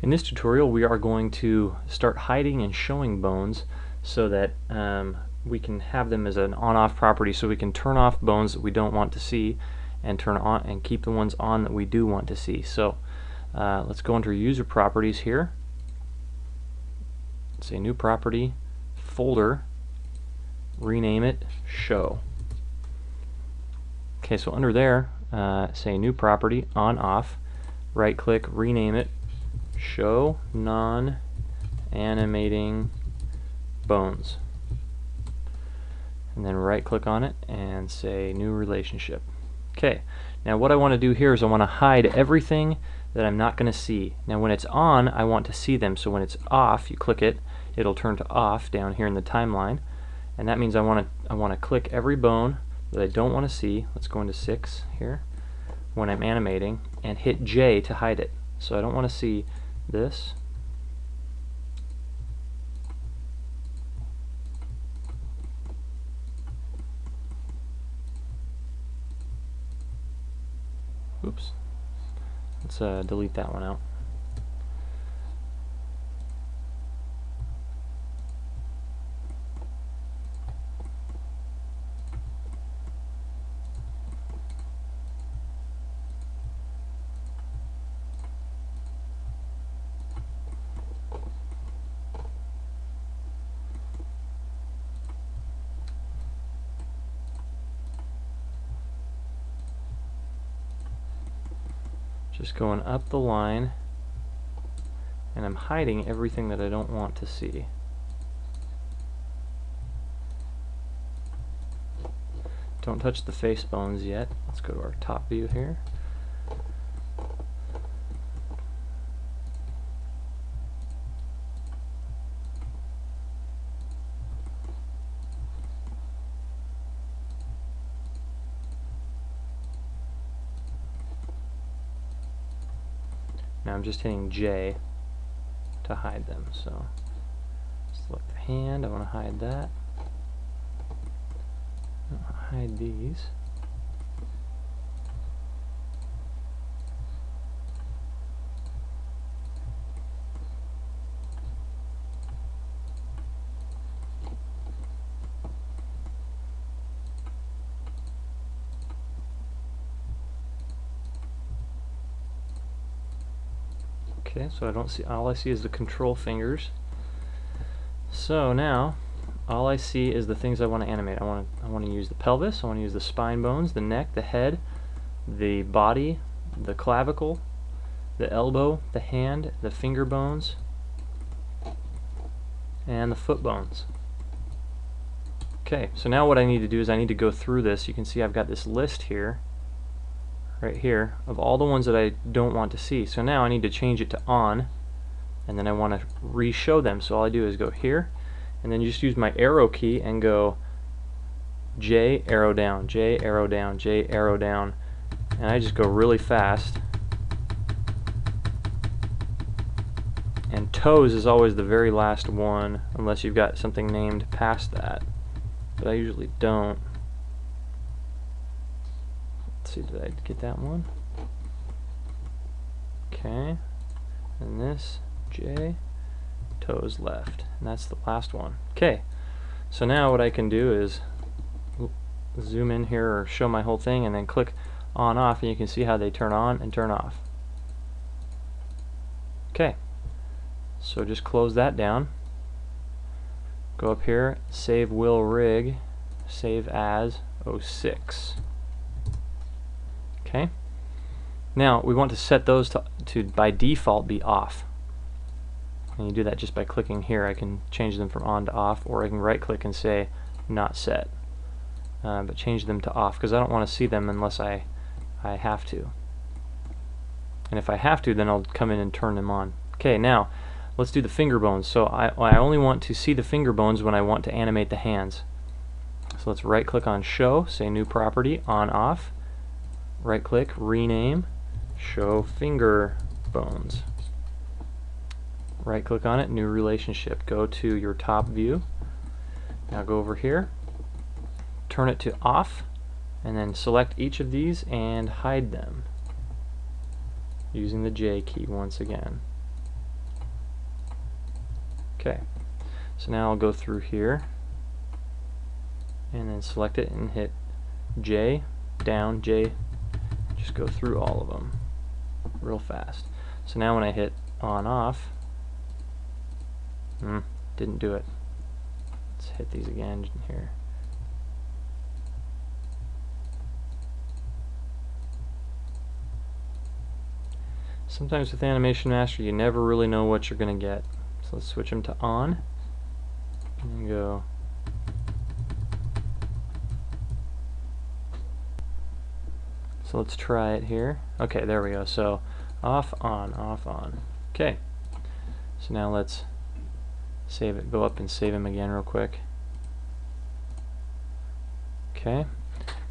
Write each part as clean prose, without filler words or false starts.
In this tutorial we are going to start hiding and showing bones so that we can have them as an on-off property, so we can turn off bones that we don't want to see and turn on and keep the ones on that we do want to see. So let's go into user properties here. Say new property, folder, rename it show. Okay, so under there say new property, on off, right click, rename it show non-animating bones, and then right click on it and say new relationship. Okay, now what I want to do here is I want to hide everything that I'm not going to see. Now when it's on, I want to see them, so when it's off, you click it, it'll turn to off down here in the timeline, and that means I want to click every bone that I don't want to see. Let's go into 6 here when I'm animating and hit J to hide it. So I don't want to see this. Oops. Let's delete that one out. Just going up the line, and I'm hiding everything that I don't want to see. Don't touch the face bones yet. Let's go to our top view here. Now I'm just hitting J to hide them. So select the hand, I want to hide that. I'll hide these. Okay, so I don't see, all I see is the control fingers. So now all I see is the things I want to animate. I want to use the pelvis, I want to use the spine bones, the neck, the head, the body, the clavicle, the elbow, the hand, the finger bones, and the foot bones. Okay, so now what I need to do is I need to go through this. You can see I've got this list here, right here, of all the ones that I don't want to see. So now I need to change it to on, and then I want to re-show them. So all I do is go here, and then just use my arrow key and go J, arrow down, J, arrow down, J, arrow down, and I just go really fast. And toes is always the very last one, unless you've got something named past that, but I usually don't. Let's see, did I get that one? Okay, and this, J, toes left, and that's the last one. Okay, so now what I can do is zoom in here or show my whole thing and then click on off, and you can see how they turn on and turn off. Okay, so just close that down, go up here, save will rig, save as 06. Okay, now we want to set those to by default be off. And you do that just by clicking here. I can change them from on to off, or I can right click and say not set, but change them to off because I don't want to see them unless I have to. And if I have to, then I'll come in and turn them on. Okay, now let's do the finger bones. So I only want to see the finger bones when I want to animate the hands. So let's right click on show, say new property, on off, right click, rename, show finger bones. Right click on it, new relationship, go to your top view. Now go over here, turn it to off, and then select each of these and hide them using the J key once again. Okay, so now I'll go through here and then select it and hit J, down, J, just go through all of them real fast. So now when I hit on off, didn't do it. Let's hit these again here. Sometimes with Animation Master you never really know what you're going to get. So let's switch them to on and go so let's try it here. Okay, there we go. So off, on, off, on. Okay, so now let's save it, go up and save him again real quick. Okay,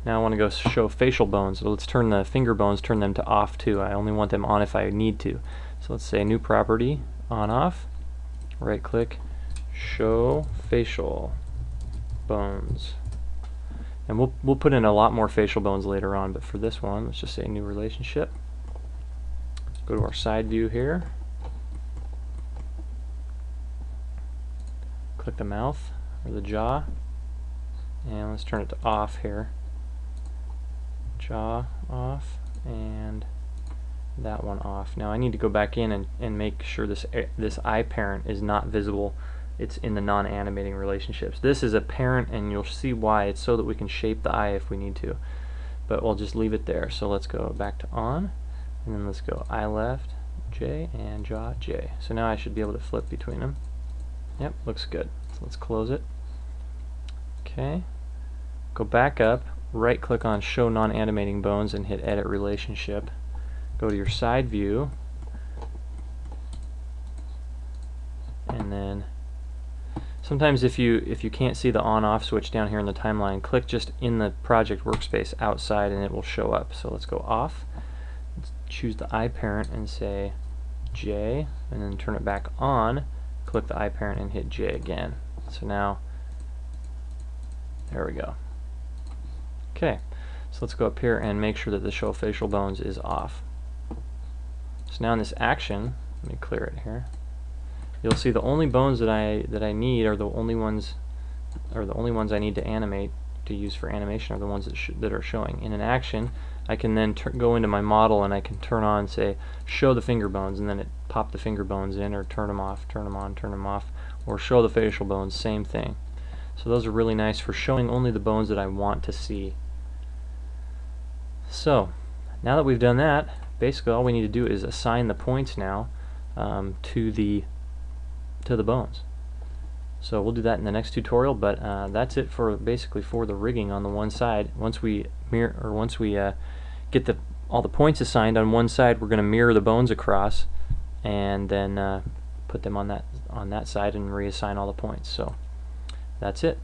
now I want to go show facial bones. So let's turn the finger bones, turn them to off too. I only want them on if I need to. So let's say new property, on off, right click, show facial bones. And we'll put in a lot more facial bones later on, but for this one, let's just say new relationship. Go to our side view here. Click the mouth or the jaw, and let's turn it to off here. Jaw off, and that one off. Now I need to go back in and make sure this eye parent is not visible. It's in the non-animating relationships. This is a parent, and you'll see why. It's so that we can shape the eye if we need to, but we'll just leave it there. So let's go back to on, and then let's go eye left, J, and jaw, J. So now I should be able to flip between them. Yep, looks good. So let's close it. Okay, go back up, right click on show non-animating bones and hit edit relationship. Go to your side view, and then sometimes if you can't see the on-off switch down here in the timeline, click just in the project workspace outside and it will show up. So let's go off, let's choose the eye parent and say J, and then turn it back on, click the eye parent and hit J again. So now, there we go. Okay, so let's go up here and make sure that the show facial bones is off. So now in this action, let me clear it here. You'll see the only bones that I need are the only ones I need to animate to use for animation are the ones that are showing. In an action, I can then go into my model and I can turn on, say, show the finger bones, and then it pop the finger bones in, or turn them off, turn them on, turn them off, or show the facial bones, same thing. So those are really nice for showing only the bones that I want to see. So now that we've done that, basically all we need to do is assign the points now to the bones. So we'll do that in the next tutorial, but that's it for basically for the rigging on the one side. Once we get all the points assigned on one side, we're going to mirror the bones across, and then put them on that side and reassign all the points. So that's it.